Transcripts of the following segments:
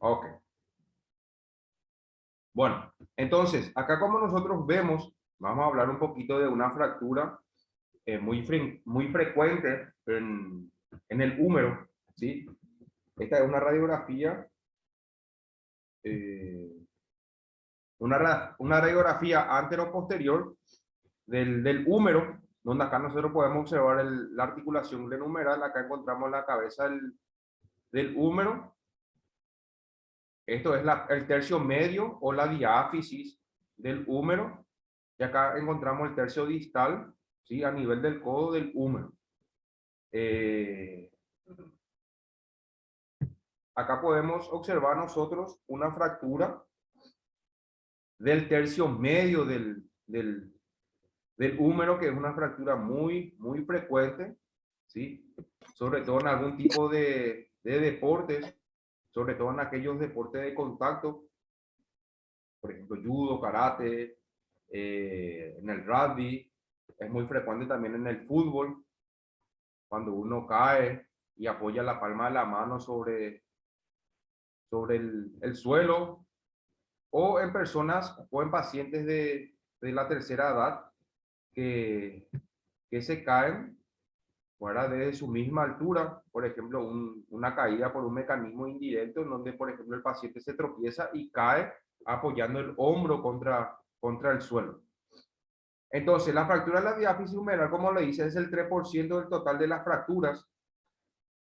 Ok. Bueno, entonces, acá como nosotros vemos, vamos a hablar un poquito de una fractura muy frecuente en el húmero, ¿sí? Esta es una radiografía, eh, una radiografía antero-posterior del húmero, donde acá nosotros podemos observar la articulación glenumeral. Acá encontramos la cabeza del húmero. Esto es el tercio medio o la diáfisis del húmero. Y acá encontramos el tercio distal, ¿sí? A nivel del codo del húmero. Acá podemos observar nosotros una fractura del tercio medio del húmero, que es una fractura muy frecuente, ¿sí? Sobre todo en algún tipo de deportes, sobre todo en aquellos deportes de contacto, por ejemplo, judo, karate, en el rugby. Es muy frecuente también en el fútbol, cuando uno cae y apoya la palma de la mano sobre el suelo, o en personas o en pacientes de la tercera edad que, que se caen fuera desde su misma altura. Por ejemplo, una caída por un mecanismo indirecto, en donde, por ejemplo, el paciente se tropieza y cae apoyando el hombro contra el suelo. Entonces, la fractura de la diáfisis humeral, como le dice, es el 3% del total de las fracturas.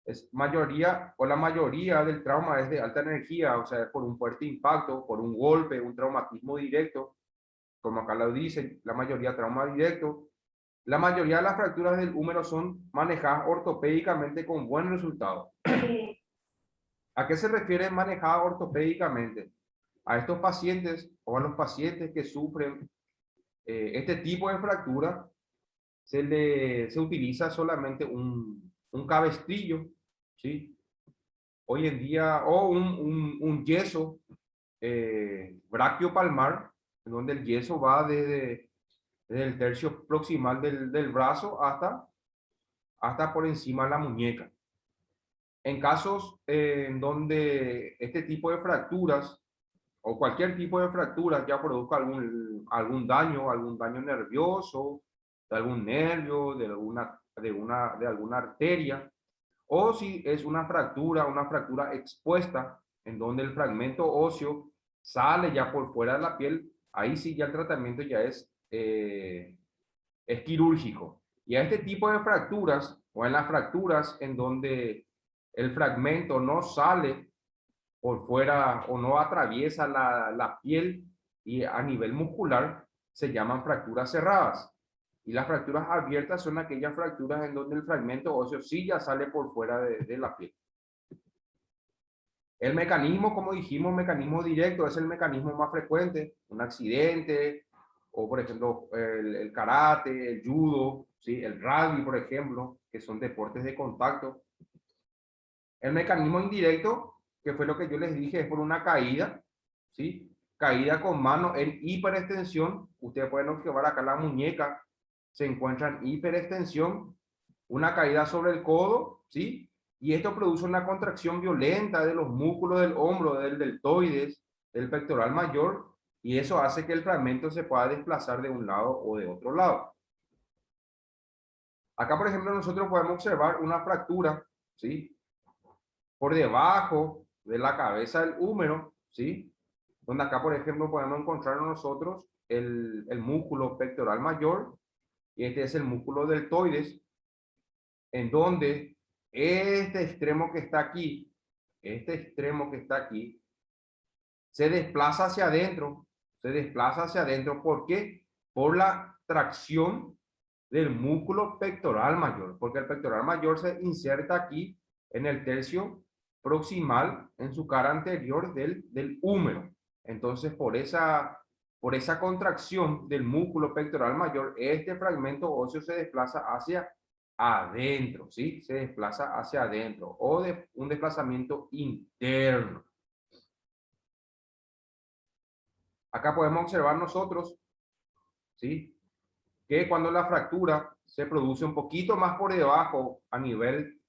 Es mayoría, o la mayoría del trauma es de alta energía, o sea, por un fuerte impacto, por un golpe, un traumatismo directo, como acá lo dice, la mayoría trauma directo. La mayoría de las fracturas del húmero son manejadas ortopédicamente con buen resultado. ¿A qué se refiere manejada ortopédicamente? A estos pacientes o a los pacientes que sufren este tipo de fractura, se utiliza solamente un cabestrillo, ¿sí? Hoy en día, o un yeso brachiopalmar, en donde el yeso va desde el tercio proximal del brazo hasta por encima de la muñeca. En casos en donde este tipo de fracturas o cualquier tipo de fracturas ya produzca algún daño nervioso, de algún nervio, de alguna arteria, o si es una fractura expuesta, en donde el fragmento óseo sale ya por fuera de la piel, ahí sí ya el tratamiento ya es quirúrgico. Y a este tipo de fracturas, o en las fracturas en donde el fragmento no sale por fuera o no atraviesa la piel y a nivel muscular, se llaman fracturas cerradas. Y las fracturas abiertas son aquellas fracturas en donde el fragmento óseo sí ya sale por fuera de la piel. El mecanismo, como dijimos, mecanismo directo, es el mecanismo más frecuente. Un accidente, o por ejemplo el karate, el judo, ¿sí? El rugby, por ejemplo, que son deportes de contacto. El mecanismo indirecto, que fue lo que yo les dije, es por una caída, ¿sí? Caída con mano en hiperextensión. Ustedes pueden observar acá la muñeca, se encuentra en hiperextensión, una caída sobre el codo, ¿sí? Y esto produce una contracción violenta de los músculos del hombro, del deltoides, del pectoral mayor, y eso hace que el fragmento se pueda desplazar de un lado o de otro lado. Acá, por ejemplo, nosotros podemos observar una fractura, ¿sí? Por debajo de la cabeza del húmero, ¿sí? Donde acá, por ejemplo, podemos encontrar nosotros el músculo pectoral mayor, y este es el músculo deltoides, en donde este extremo que está aquí, se desplaza hacia adentro, ¿por qué? Por la tracción del músculo pectoral mayor, porque el pectoral mayor se inserta aquí en el tercio proximal, en su cara anterior del húmero. Entonces, por esa contracción del músculo pectoral mayor, este fragmento óseo se desplaza hacia adentro, ¿sí? Se desplaza hacia adentro, o de un desplazamiento interno. Acá podemos observar nosotros, ¿sí? Que cuando la fractura se produce un poquito más por debajo a nivel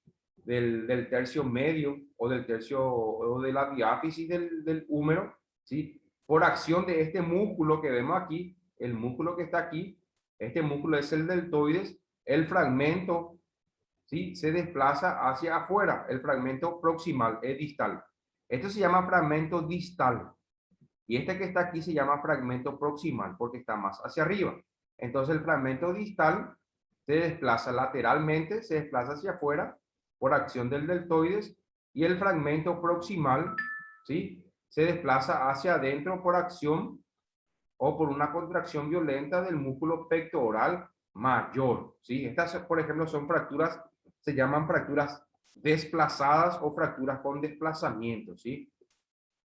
del tercio medio o del tercio o de la diáfisis del húmero, ¿sí? Por acción de este músculo que vemos aquí, el músculo que está aquí, este músculo es el deltoides, el fragmento, ¿sí? Se desplaza hacia afuera, el fragmento proximal, es distal. Esto se llama fragmento distal. Y este que está aquí se llama fragmento proximal porque está más hacia arriba. Entonces el fragmento distal se desplaza lateralmente, se desplaza hacia afuera por acción del deltoides, y el fragmento proximal, ¿sí? Se desplaza hacia adentro por acción o por una contracción violenta del músculo pectoral mayor, ¿sí? Estas, por ejemplo, son fracturas, se llaman fracturas desplazadas o fracturas con desplazamiento, ¿sí?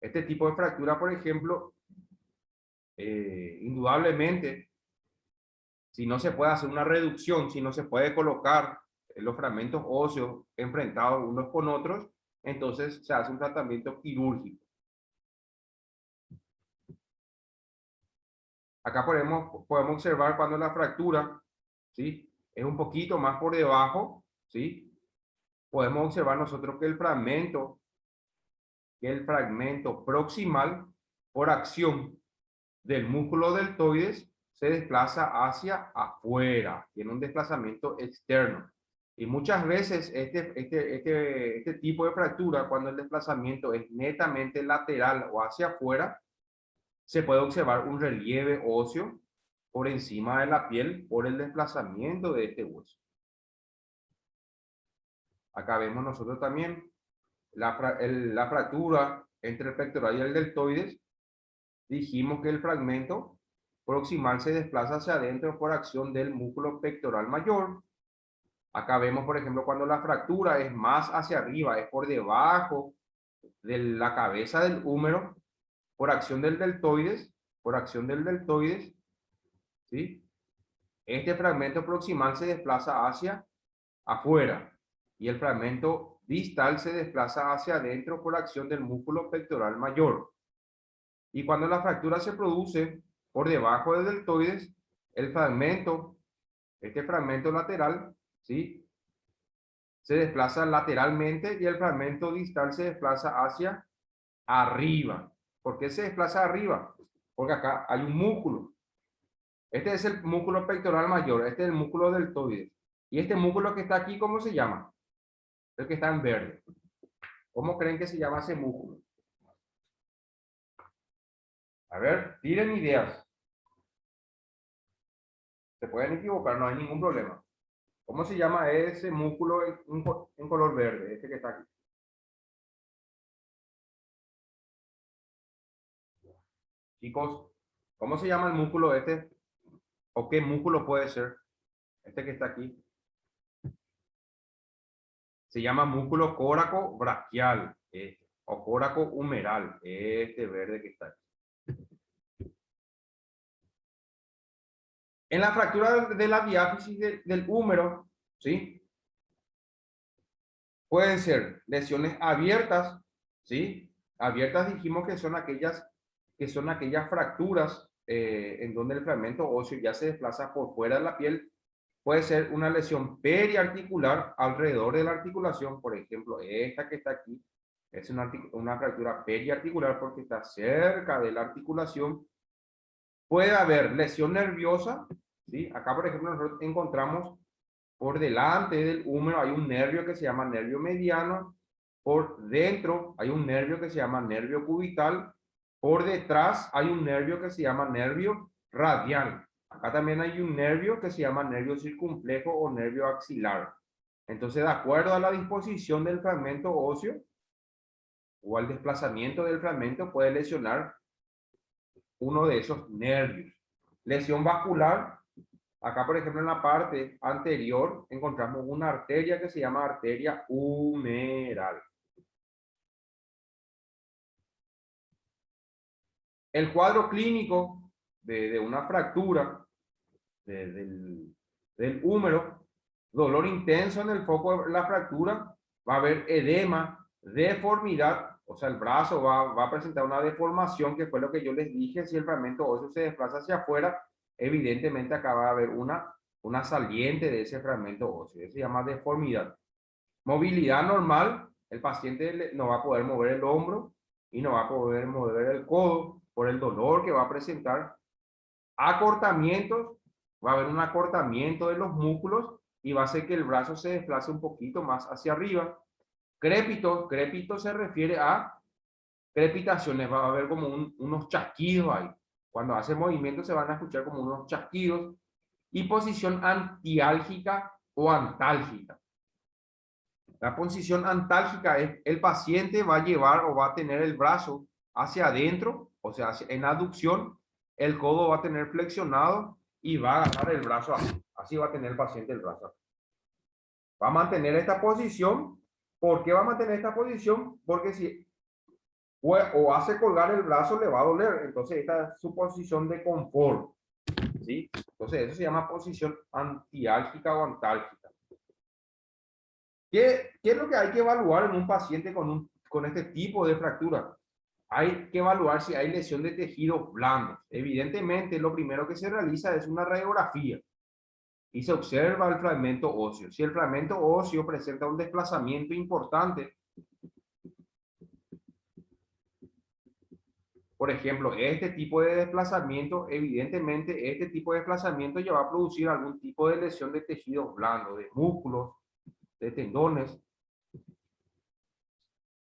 Este tipo de fractura, por ejemplo, indudablemente, si no se puede hacer una reducción, si no se puede colocar los fragmentos óseos enfrentados unos con otros, entonces se hace un tratamiento quirúrgico. Acá podemos observar cuando la fractura, ¿sí? Es un poquito más por debajo, ¿sí? Podemos observar nosotros que el fragmento proximal, por acción del músculo deltoides, se desplaza hacia afuera, tiene un desplazamiento externo. Y muchas veces este tipo de fractura, cuando el desplazamiento es netamente lateral o hacia afuera, se puede observar un relieve óseo por encima de la piel por el desplazamiento de este hueso. Acá vemos nosotros también la fractura entre el pectoral y el deltoides. Dijimos que el fragmento proximal se desplaza hacia adentro por acción del músculo pectoral mayor. Acá vemos, por ejemplo, cuando la fractura es más hacia arriba, es por debajo de la cabeza del húmero, por acción del deltoides, ¿sí? Este fragmento proximal se desplaza hacia afuera y el fragmento distal se desplaza hacia adentro por acción del músculo pectoral mayor. Y cuando la fractura se produce por debajo del deltoides, el fragmento, este fragmento lateral, ¿sí? Se desplaza lateralmente y el fragmento distal se desplaza hacia arriba. ¿Por qué se desplaza arriba? Porque acá hay un músculo. Este es el músculo pectoral mayor, este es el músculo deltoides. Y este músculo que está aquí, ¿cómo se llama? El que está en verde. ¿Cómo creen que se llama ese músculo? A ver, tiren ideas. Se pueden equivocar, no hay ningún problema. ¿Cómo se llama ese músculo en color verde? Este que está aquí. Chicos, ¿cómo se llama el músculo este? ¿O qué músculo puede ser? Este que está aquí. Se llama músculo córaco braquial. O córaco humeral. Este verde que está aquí. En la fractura de la diáfisis del húmero, ¿sí? Pueden ser lesiones abiertas, ¿sí? Abiertas dijimos que son aquellas fracturas en donde el fragmento óseo ya se desplaza por fuera de la piel. Puede ser una lesión periarticular alrededor de la articulación, por ejemplo, esta que está aquí, es una fractura periarticular porque está cerca de la articulación. Puede haber lesión nerviosa, ¿sí? Acá, por ejemplo, nosotros encontramos por delante del húmero hay un nervio que se llama nervio mediano, por dentro hay un nervio que se llama nervio cubital, por detrás hay un nervio que se llama nervio radial. Acá también hay un nervio que se llama nervio circunflejo o nervio axilar. Entonces, de acuerdo a la disposición del fragmento óseo o al desplazamiento del fragmento, puede lesionar uno de esos nervios. Lesión vascular. Acá, por ejemplo, en la parte anterior encontramos una arteria que se llama arteria humeral. El cuadro clínico de una fractura del húmero, dolor intenso en el foco de la fractura, va a haber edema, deformidad, o sea, el brazo va a presentar una deformación, que fue lo que yo les dije. Si el fragmento óseo se desplaza hacia afuera, evidentemente acá va a haber una saliente de ese fragmento óseo. Eso se llama deformidad. Movilidad normal, el paciente no va a poder mover el hombro y no va a poder mover el codo por el dolor que va a presentar. Acortamientos, va a haber un acortamiento de los músculos y va a hacer que el brazo se desplace un poquito más hacia arriba. Crépito, crépito se refiere a crepitaciones, va a haber como unos chasquidos ahí. Cuando hace movimiento se van a escuchar como unos chasquidos. Y posición antiálgica o antálgica. La posición antálgica es el paciente va a llevar o va a tener el brazo hacia adentro, o sea, en aducción, el codo va a tener flexionado y va a agarrar el brazo así. Así va a tener el paciente el brazo. Va a mantener esta posición. ¿Por qué va a mantener esta posición? Porque si o hace colgar el brazo le va a doler. Entonces esta es su posición de confort. ¿Sí? Entonces eso se llama posición antiálgica o antálgica. ¿Qué es lo que hay que evaluar en un paciente con este tipo de fractura? Hay que evaluar si hay lesión de tejidos blandos. Evidentemente, lo primero que se realiza es una radiografía y se observa el fragmento óseo. Si el fragmento óseo presenta un desplazamiento importante, por ejemplo, este tipo de desplazamiento, evidentemente, este tipo de desplazamiento ya va a producir algún tipo de lesión de tejidos blandos, de músculos, de tendones.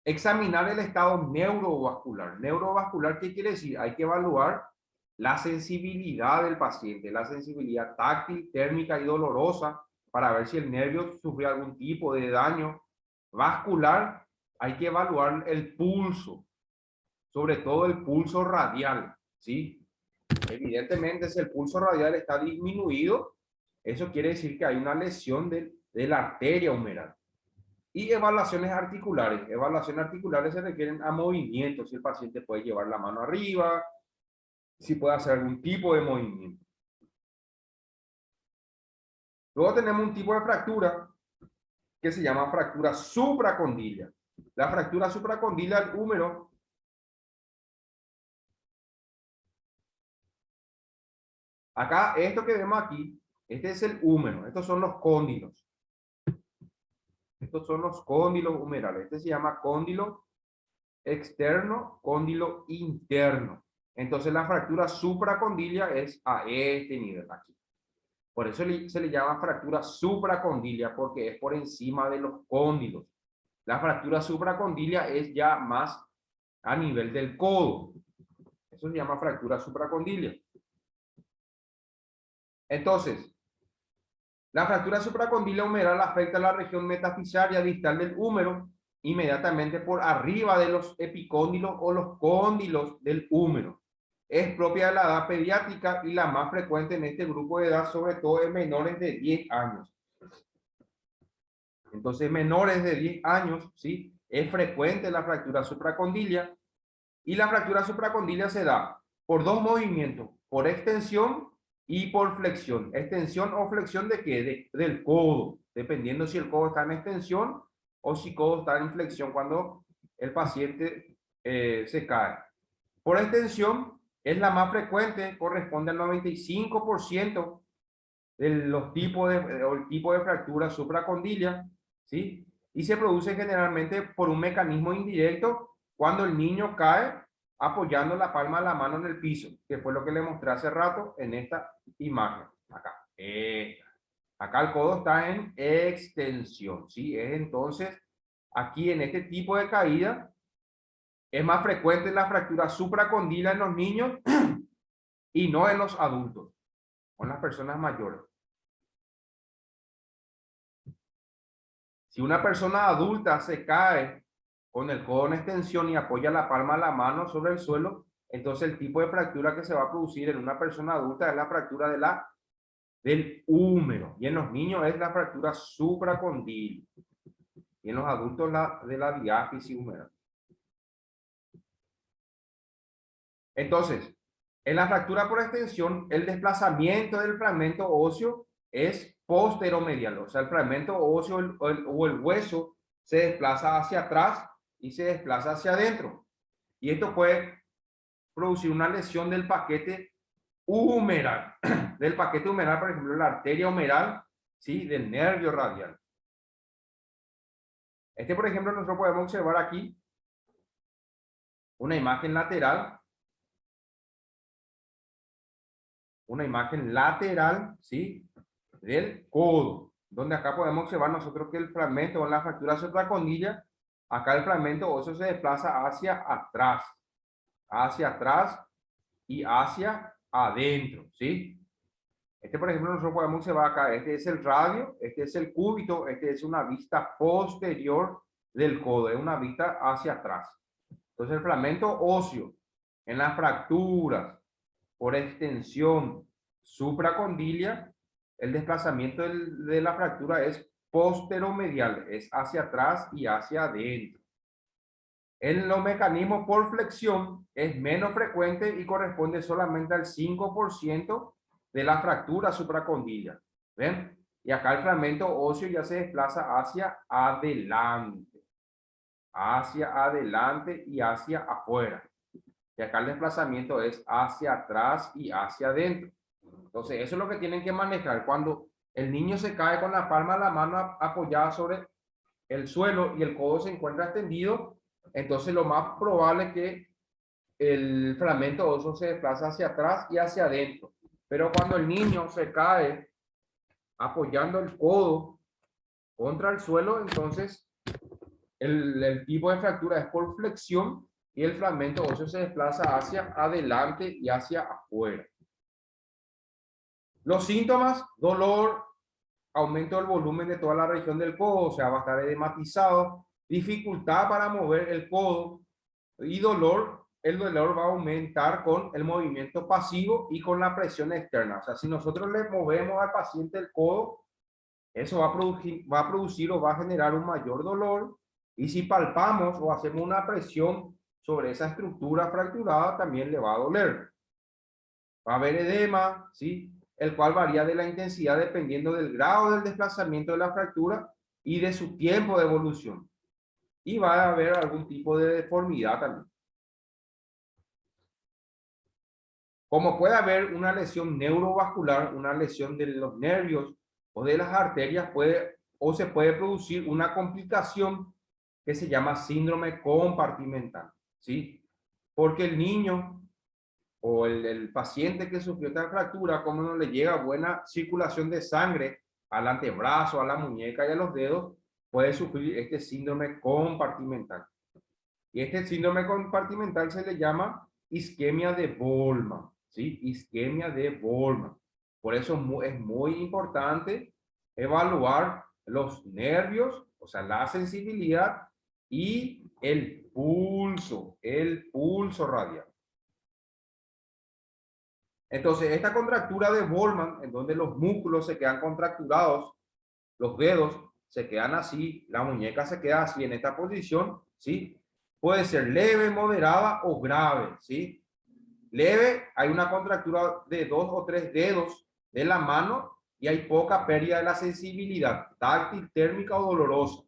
Examinar el estado neurovascular. Neurovascular, ¿qué quiere decir? Hay que evaluar la sensibilidad del paciente, la sensibilidad táctil, térmica y dolorosa para ver si el nervio sufrió algún tipo de daño. Vascular, hay que evaluar el pulso, sobre todo el pulso radial, ¿sí? Evidentemente, si el pulso radial está disminuido, eso quiere decir que hay una lesión de la arteria humeral. Y evaluaciones articulares. Evaluaciones articulares se refieren a movimientos, si el paciente puede llevar la mano arriba, si puede hacer algún tipo de movimiento. Luego tenemos un tipo de fractura que se llama fractura supracondilia. La fractura supracondilia del húmero acá, esto que vemos aquí, este es el húmero, estos son los cóndilos. Estos son los cóndilos humerales. Este se llama cóndilo externo, cóndilo interno. Entonces la fractura supracondilia es a este nivel aquí. Por eso se le llama fractura supracondilia, porque es por encima de los cóndilos. La fractura supracondilia es ya más a nivel del codo. Eso se llama fractura supracondilia. Entonces, la fractura supracondilia humeral afecta la región metafisaria distal del húmero inmediatamente por arriba de los epicóndilos o los cóndilos del húmero. Es propia de la edad pediátrica y la más frecuente en este grupo de edad, sobre todo en menores de 10 años. Entonces, menores de 10 años, ¿sí? Es frecuente la fractura supracondilia y la fractura supracondilia se da por dos movimientos, por extensión y por flexión. ¿Extensión o flexión de qué? Del codo, dependiendo si el codo está en extensión o si el codo está en flexión cuando el paciente se cae. Por extensión es la más frecuente, corresponde al 95% de los tipos o el tipo de fractura supracondilia, ¿sí? Y se produce generalmente por un mecanismo indirecto cuando el niño cae apoyando la palma de la mano en el piso, que fue lo que le mostré hace rato en esta imagen. Acá. Acá el codo está en extensión, ¿sí? Es entonces, aquí en este tipo de caída, es más frecuente la fractura supracondilia en los niños y no en los adultos, o en las personas mayores. Si una persona adulta se cae con el codo en extensión y apoya la palma de la mano sobre el suelo, entonces el tipo de fractura que se va a producir en una persona adulta es la fractura del húmero. Y en los niños es la fractura supracondilia. Y en los adultos de la diáfisis humeral. Entonces, en la fractura por extensión, el desplazamiento del fragmento óseo es posteromedial. O sea, el fragmento óseo o el hueso se desplaza hacia atrás y se desplaza hacia adentro. Y esto puede producir una lesión del paquete humeral. Del paquete humeral, por ejemplo, la arteria humeral, ¿sí? Del nervio radial. Por ejemplo, nosotros podemos observar aquí una imagen lateral. Una imagen lateral, ¿sí? Del codo. Donde acá podemos observar nosotros que el fragmento en la fractura supracondilla, acá el fragmento óseo se desplaza hacia atrás y hacia adentro, ¿sí? Por ejemplo, nosotros podemos observar acá, este es el radio, este es el cúbito, este es una vista posterior del codo, es una vista hacia atrás. Entonces, el fragmento óseo en las fracturas por extensión supracondilia, el desplazamiento de la fractura es posteromedial, es hacia atrás y hacia adentro. En los mecanismos por flexión es menos frecuente y corresponde solamente al 5% de la fractura supracondilia. ¿Ven? Y acá el fragmento óseo ya se desplaza hacia adelante y hacia afuera. Y acá el desplazamiento es hacia atrás y hacia adentro. Entonces, eso es lo que tienen que manejar. Cuando el niño se cae con la palma de la mano apoyada sobre el suelo y el codo se encuentra extendido, entonces lo más probable es que el fragmento óseo se desplaza hacia atrás y hacia adentro. Pero cuando el niño se cae apoyando el codo contra el suelo, entonces el tipo de fractura es por flexión y el fragmento óseo se desplaza hacia adelante y hacia afuera. Los síntomas: dolor, aumento del volumen de toda la región del codo, o sea, va a estar edematizado, dificultad para mover el codo y dolor. El dolor va a aumentar con el movimiento pasivo y con la presión externa. O sea, si nosotros le movemos al paciente el codo, eso va a producir o va a generar un mayor dolor. Y si palpamos o hacemos una presión sobre esa estructura fracturada, también le va a doler. Va a haber edema, ¿sí? El cual varía de la intensidad dependiendo del grado del desplazamiento de la fractura y de su tiempo de evolución. Y va a haber algún tipo de deformidad también. Como puede haber una lesión neurovascular, una lesión de los nervios o de las arterias, se puede producir una complicación que se llama síndrome compartimental, ¿sí? Porque el niño o el paciente que sufrió esta fractura, como no le llega buena circulación de sangre al antebrazo, a la muñeca y a los dedos, puede sufrir este síndrome compartimental. Y este síndrome compartimental se le llama isquemia de Bollmann, ¿sí? Isquemia de Bollmann. Por eso es muy importante evaluar los nervios, o sea, la sensibilidad y el pulso radial. Entonces, esta contractura de Bollmann, en donde los músculos se quedan contracturados, los dedos se quedan así, la muñeca se queda así en esta posición, ¿sí? Puede ser leve, moderada o grave, ¿sí? Leve, hay una contractura de 2 o 3 dedos de la mano y hay poca pérdida de la sensibilidad, táctil, térmica o dolorosa.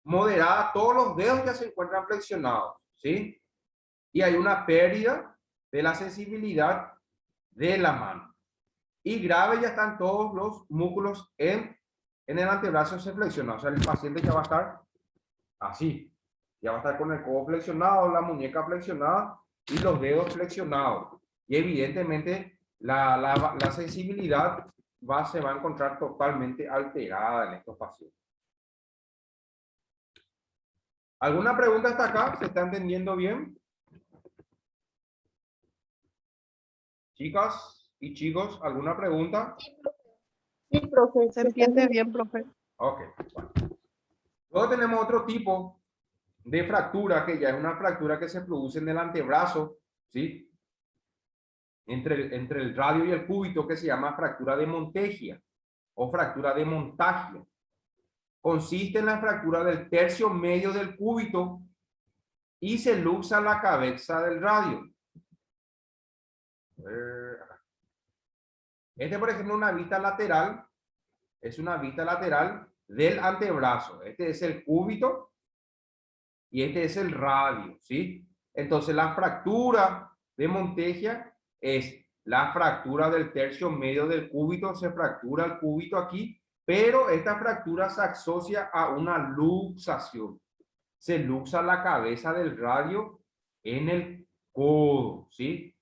Moderada, todos los dedos ya se encuentran flexionados, ¿sí? Y hay una pérdida de la sensibilidad de la mano. Y grave, ya están todos los músculos en el antebrazo se flexiona. O sea, el paciente ya va a estar así. Ya va a estar con el codo flexionado, la muñeca flexionada y los dedos flexionados. Y evidentemente la sensibilidad se va a encontrar totalmente alterada en estos pacientes. ¿Alguna pregunta hasta acá? ¿Se está entendiendo bien? Chicas y chicos, ¿alguna pregunta? Sí, profe. Se entiende bien, profe. Ok, bueno. Luego tenemos otro tipo de fractura, que ya es una fractura que se produce en el antebrazo, ¿sí? Entre el radio y el cúbito, que se llama fractura de Montegia o fractura de Montagia. Consiste en la fractura del tercio medio del cúbito y se luxa la cabeza del radio. Por ejemplo, una vista lateral, es una vista lateral del antebrazo. Este es el cúbito y este es el radio, ¿sí? Entonces, la fractura de Montegia es la fractura del tercio medio del cúbito, se fractura el cúbito aquí pero esta fractura se asocia a una luxación. Se luxa la cabeza del radio en el codo, ¿sí?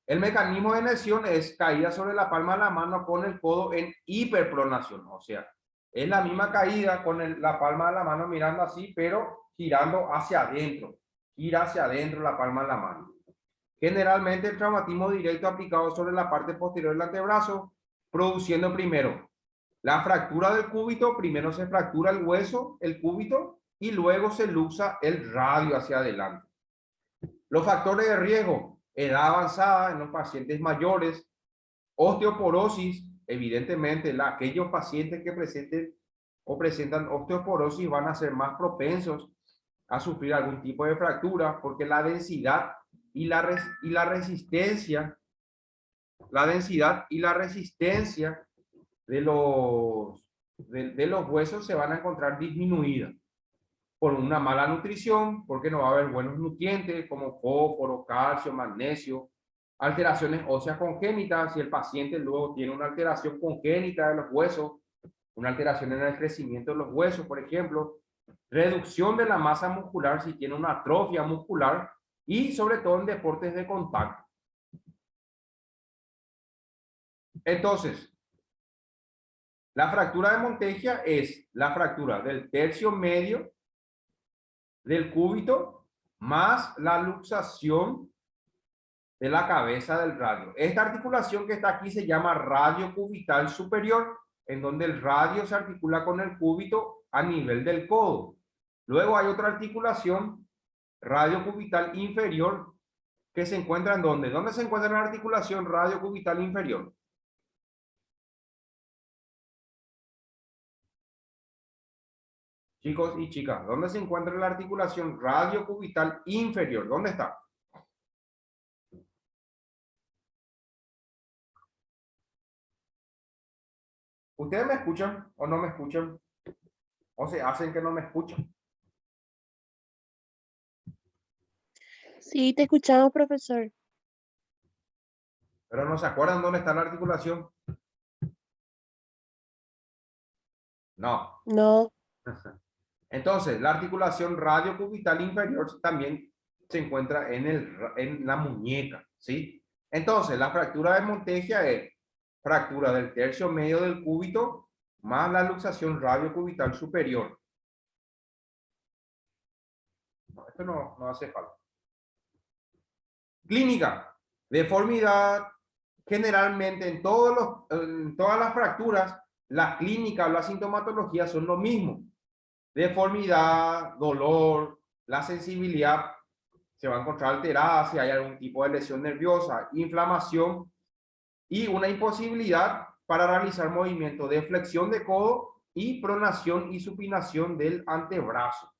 El mecanismo de lesión es caída sobre la palma de la mano con el codo en hiperpronación, o sea, es la misma caída con la palma de la mano mirando así, pero girando hacia adentro. Gira hacia adentro la palma de la mano. Generalmente el traumatismo directo aplicado sobre la parte posterior del antebrazo, produciendo primero la fractura del cúbito. Primero se fractura el hueso, el cúbito, y luego se luxa el radio hacia adelante. Los factores de riesgo: edad avanzada en los pacientes mayores, osteoporosis, evidentemente aquellos pacientes que presentan osteoporosis van a ser más propensos a sufrir algún tipo de fractura, porque la densidad y la resistencia de los huesos se van a encontrar disminuidas por una mala nutrición, porque no va a haber buenos nutrientes como fósforo, calcio, magnesio, alteraciones óseas congénitas. Si el paciente luego tiene una alteración congénita de los huesos, una alteración en el crecimiento de los huesos, por ejemplo, reducción de la masa muscular si tiene una atrofia muscular, y sobre todo en deportes de contacto. Entonces, la fractura de Monteggia es la fractura del tercio medio del cúbito más la luxación de la cabeza del radio. Esta articulación que está aquí se llama radio cubital superior, en donde el radio se articula con el cúbito a nivel del codo. Luego hay otra articulación, radio cubital inferior, que se encuentra en ¿dónde? ¿Dónde se encuentra la articulación radio cubital inferior? Chicos y chicas, ¿dónde se encuentra la articulación radio cubital inferior? ¿Dónde está? ¿Ustedes me escuchan o no me escuchan? ¿O se hacen que no me escuchan? Sí, te escuchamos, profesor. Pero no se acuerdan dónde está la articulación. No. No. Entonces, la articulación radiocubital inferior también se encuentra en la muñeca, ¿sí? Entonces, la fractura de Monteggia es fractura del tercio medio del cúbito más la luxación radiocubital superior. No, esto no hace falta. Clínica: deformidad. Generalmente en todas las fracturas, la clínica o la sintomatología son lo mismo. Deformidad, dolor, la sensibilidad se va a encontrar alterada si hay algún tipo de lesión nerviosa, inflamación y una imposibilidad para realizar movimientos de flexión de codo y pronación y supinación del antebrazo.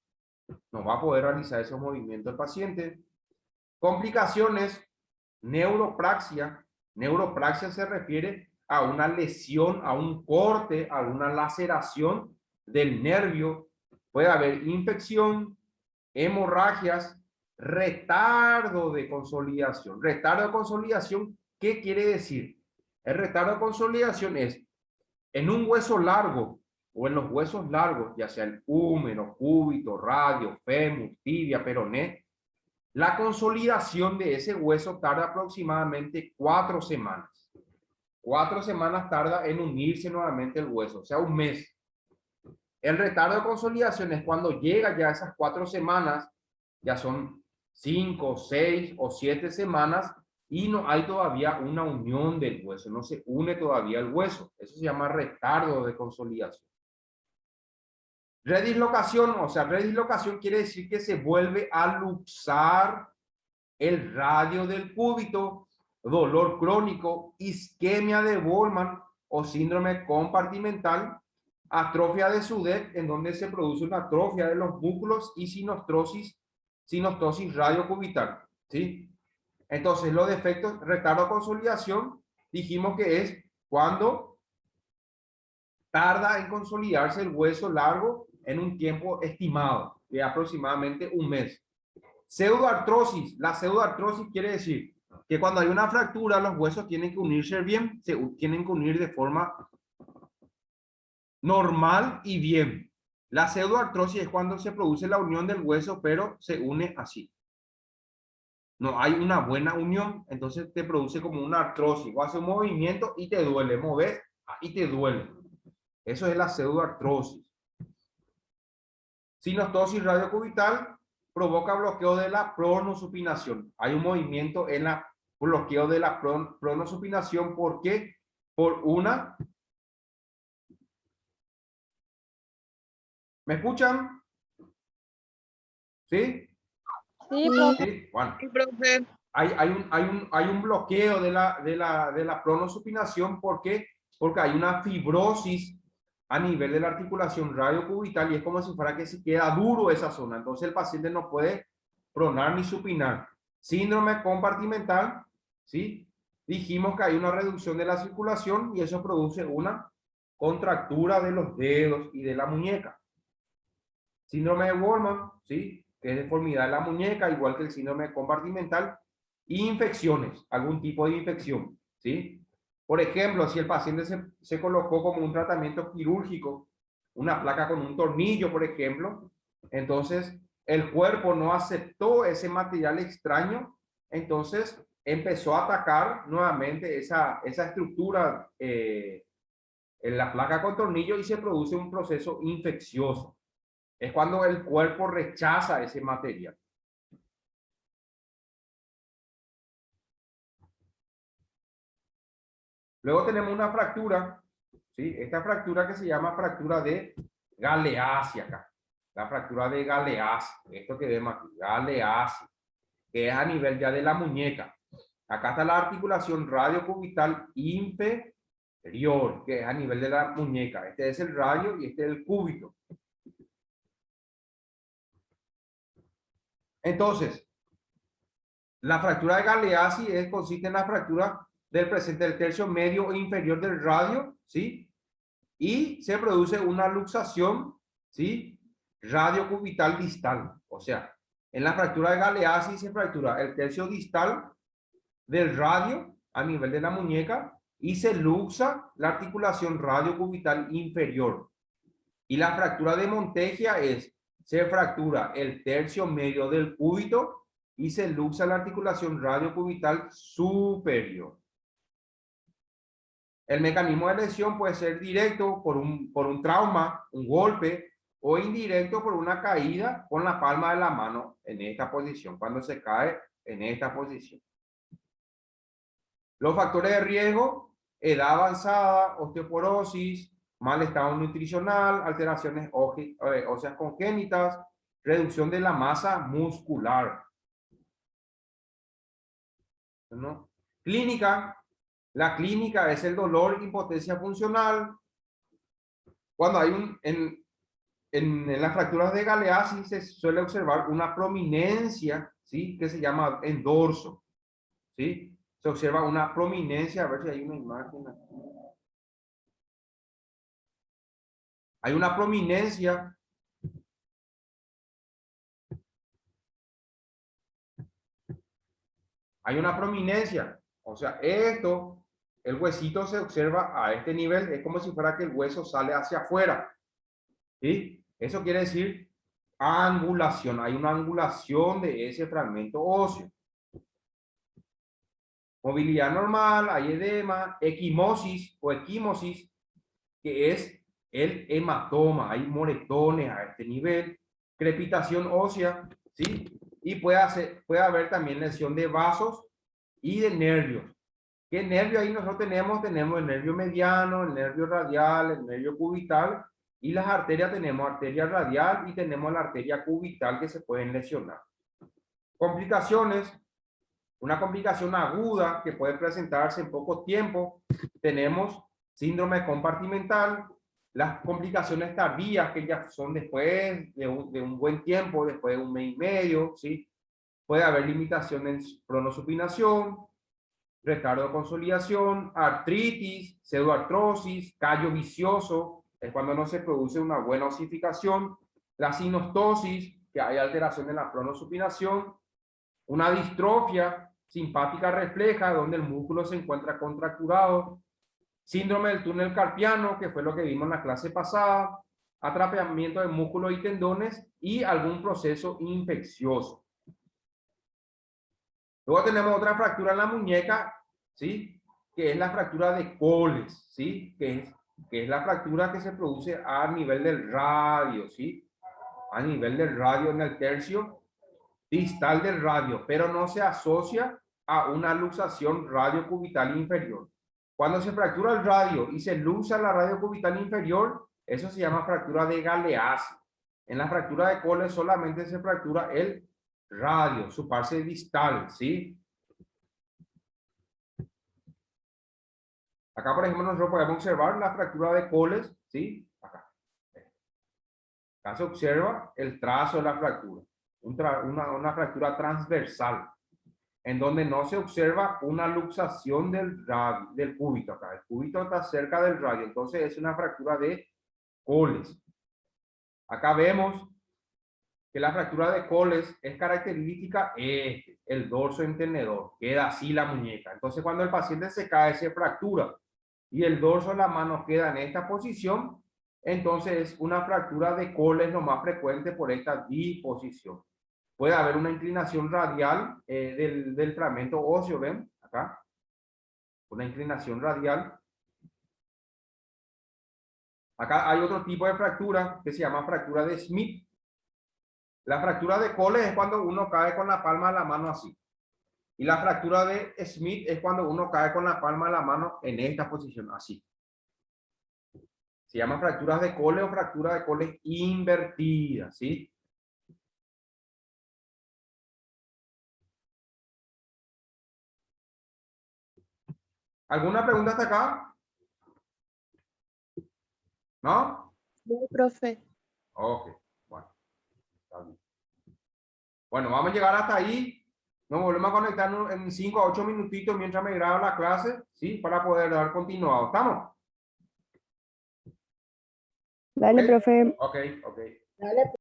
No va a poder realizar esos movimientos el paciente. Complicaciones: neuropraxia. Neuropraxia se refiere a una lesión, a un corte, a una laceración del nervio. Puede haber infección, hemorragias, retardo de consolidación. Retardo de consolidación, ¿qué quiere decir? El retardo de consolidación es en un hueso largo o en los huesos largos, ya sea el húmero, cúbito, radio, fémur, tibia, peroné. La consolidación de ese hueso tarda aproximadamente 4 semanas. 4 semanas tarda en unirse nuevamente el hueso, o sea, un mes. El retardo de consolidación es cuando llega ya esas 4 semanas, ya son 5, 6 o 7 semanas y no hay todavía una unión del hueso, no se une todavía el hueso. Eso se llama retardo de consolidación. Redislocación, o sea, redislocación quiere decir que se vuelve a luxar el radio del cúbito, dolor crónico, isquemia de Bollmann o síndrome compartimental, atrofia de Sudet, en donde se produce una atrofia de los músculos, y sinostosis radiocubital, ¿sí? Entonces, los defectos: retardo de consolidación, dijimos que es cuando tarda en consolidarse el hueso largo en un tiempo estimado de aproximadamente un mes. Pseudoartrosis. La pseudoartrosis quiere decir que cuando hay una fractura, los huesos tienen que unirse bien, tienen que unir de forma normal y bien. La pseudoartrosis es cuando se produce la unión del hueso, pero se une así. No hay una buena unión, entonces te produce como una artrosis. O hace un movimiento y te duele, mover y te duele. Eso es la pseudoartrosis. Sinostosis radiocubital provoca bloqueo de la pronosupinación. Hay un movimiento en la bloqueo de la pronosupinación. ¿Por qué? Por una... ¿Me escuchan? ¿Sí? Sí, profe. ¿Sí? Bueno. Sí, profe. Hay un bloqueo de la pronosupinación. ¿Por qué? Porque hay una fibrosis a nivel de la articulación radiocubital y es como si fuera que se queda duro esa zona. Entonces el paciente no puede pronar ni supinar. Síndrome compartimental, ¿sí? Dijimos que hay una reducción de la circulación y eso produce una contractura de los dedos y de la muñeca. Síndrome de Wolman, ¿sí? Que es deformidad de la muñeca, igual que el síndrome compartimental. Y infecciones, algún tipo de infección, ¿sí? Por ejemplo, si el paciente se colocó como un tratamiento quirúrgico, una placa con un tornillo, por ejemplo, entonces el cuerpo no aceptó ese material extraño, entonces empezó a atacar nuevamente esa estructura en la placa con tornillo y se produce un proceso infeccioso. Es cuando el cuerpo rechaza ese material. Luego tenemos una fractura, ¿sí? Esta fractura que se llama fractura de Galeazzi acá. La fractura de Galeazzi, esto que vemos aquí, Galeazzi, que es a nivel ya de la muñeca. Acá está la articulación radiocubital inferior, que es a nivel de la muñeca. Este es el radio y este es el cúbito. Entonces, la fractura de Galeazzi consiste en la fractura del presente del tercio medio e inferior del radio, ¿sí? Y se produce una luxación, ¿sí? Radiocubital distal. O sea, en la fractura de Galeazzi se fractura el tercio distal del radio a nivel de la muñeca y se luxa la articulación radiocubital inferior. Y la fractura de Montegia se fractura el tercio medio del cúbito y se luxa la articulación radiocubital superior. El mecanismo de lesión puede ser directo por un trauma, un golpe, o indirecto por una caída con la palma de la mano en esta posición, cuando se cae en esta posición. Los factores de riesgo: edad avanzada, osteoporosis, mal estado nutricional, alteraciones óseas congénitas, reducción de la masa muscular. ¿No? Clínica. La clínica es el dolor, impotencia funcional. Cuando hay en las fracturas de Galeazzi se suele observar una prominencia, ¿sí? Que se llama endorso, ¿sí? Se observa una prominencia, a ver si hay una imagen aquí. Hay una prominencia. Hay una prominencia. O sea, esto, el huesito se observa a este nivel, es como si fuera que el hueso sale hacia afuera, ¿sí? Eso quiere decir angulación. Hay una angulación de ese fragmento óseo. Movilidad normal, hay edema, equimosis o equimosis, que es el hematoma. Hay moretones a este nivel. Crepitación ósea, ¿sí? Y puede haber también lesión de vasos y de nervios. ¿Qué nervio ahí nosotros tenemos? Tenemos el nervio mediano, el nervio radial, el nervio cubital, y las arterias tenemos arteria radial y tenemos la arteria cubital que se pueden lesionar. Complicaciones: una complicación aguda que puede presentarse en poco tiempo. Tenemos síndrome compartimental, las complicaciones tardías que ya son después de un buen tiempo, después de un mes y medio, ¿sí? Puede haber limitación en pronosupinación, retardo de consolidación, artritis, pseudoartrosis, callo vicioso, es cuando no se produce una buena osificación, la sinostosis, que hay alteración en la pronosupinación, una distrofia, simpática refleja, donde el músculo se encuentra contracturado, síndrome del túnel carpiano, que fue lo que vimos en la clase pasada, atrapamiento de músculos y tendones y algún proceso infeccioso. Luego tenemos otra fractura en la muñeca, ¿sí? Que es la fractura de Coles, ¿sí? Que es la fractura que se produce a nivel del radio, ¿sí? A nivel del radio en el tercio distal del radio, pero no se asocia a una luxación radiocubital inferior. Cuando se fractura el radio y se luxa la radiocubital inferior, eso se llama fractura de Galeazzi. En la fractura de Coles solamente se fractura el radio, su parte distal, ¿sí? Acá, por ejemplo, nosotros podemos observar la fractura de Coles, ¿sí? Acá. Acá se observa el trazo de la fractura, una fractura transversal, en donde no se observa una luxación del cúbito. Acá el cúbito está cerca del radio, entonces es una fractura de Coles. Acá vemos que la fractura de Coles es característica el dorso entendedor, queda así la muñeca. Entonces cuando el paciente se cae, se fractura y el dorso de la mano queda en esta posición, entonces es una fractura de Coles lo más frecuente por esta disposición. Puede haber una inclinación radial del fragmento óseo, ¿ven? Acá. Una inclinación radial. Acá hay otro tipo de fractura que se llama fractura de Smith. La fractura de Coles es cuando uno cae con la palma de la mano así. Y la fractura de Smith es cuando uno cae con la palma de la mano en esta posición, así. Se llama fracturas de Coles o fractura de Coles invertida, ¿sí? ¿Alguna pregunta hasta acá? ¿No? No, profe. Ok, bueno. Está bien. Bueno, vamos a llegar hasta ahí. Nos volvemos a conectar en 5 a 8 minutitos mientras me grabo la clase, ¿sí? Para poder dar continuado. ¿Estamos? Dale, ¿Ok? profe. Ok, ok. Dale.